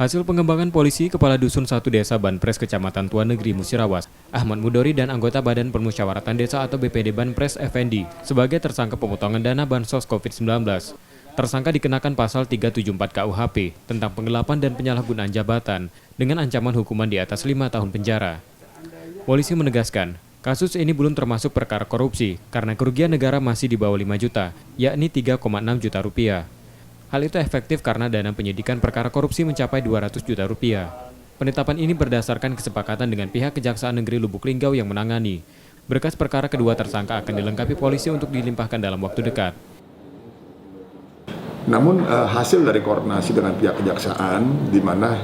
Hasil pengembangan polisi, Kepala Dusun 1 Desa Banpres Kecamatan Tuan Negeri Musirawas, Ahmad Mudori dan anggota Badan Permusyawaratan Desa atau BPD Banpres Effendi sebagai tersangka pemotongan dana Bansos COVID-19. Tersangka dikenakan pasal 374 KUHP tentang penggelapan dan penyalahgunaan jabatan dengan ancaman hukuman di atas 5 tahun penjara. Polisi menegaskan, kasus ini belum termasuk perkara korupsi karena kerugian negara masih di bawah 5 juta, yakni 3,6 juta rupiah. Hal itu efektif karena dana penyidikan perkara korupsi mencapai 200 juta rupiah. Penetapan ini berdasarkan kesepakatan dengan pihak Kejaksaan Negeri Lubuk Linggau yang menangani. Berkas perkara kedua tersangka akan dilengkapi polisi untuk dilimpahkan dalam waktu dekat. Namun hasil dari koordinasi dengan pihak kejaksaan, di mana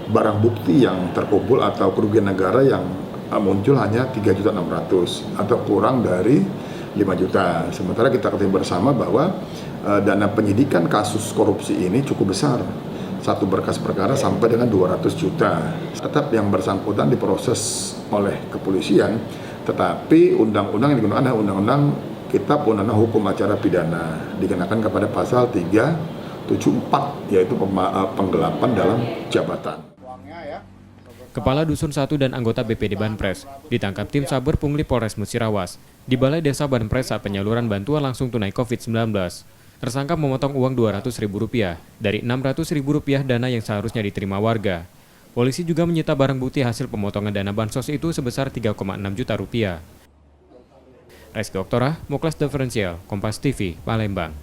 barang bukti yang terkumpul atau kerugian negara yang muncul hanya 3.600.000 atau kurang dari 5 juta. Sementara kita ketahui bersama bahwa dana penyidikan kasus korupsi ini cukup besar. Satu berkas perkara sampai dengan 200 juta. Tetap yang bersangkutan diproses oleh kepolisian, tetapi undang-undang yang digunakan adalah undang-undang Kitab Undang-Undang Hukum Acara Pidana, dikenakan kepada pasal 374, yaitu penggelapan dalam jabatan. Kepala Dusun 1 dan anggota BPD Banpres ditangkap tim Saber Pungli Polres Musirawas di Balai Desa Banpres saat penyaluran bantuan langsung tunai COVID-19. Tersangka memotong uang Rp200.000 dari Rp600.000 dana yang seharusnya diterima warga. Polisi juga menyita barang bukti hasil pemotongan dana bansos itu sebesar Rp3,6 juta. Reski Oktora, Muklas Diferensial, Kompas TV, Palembang.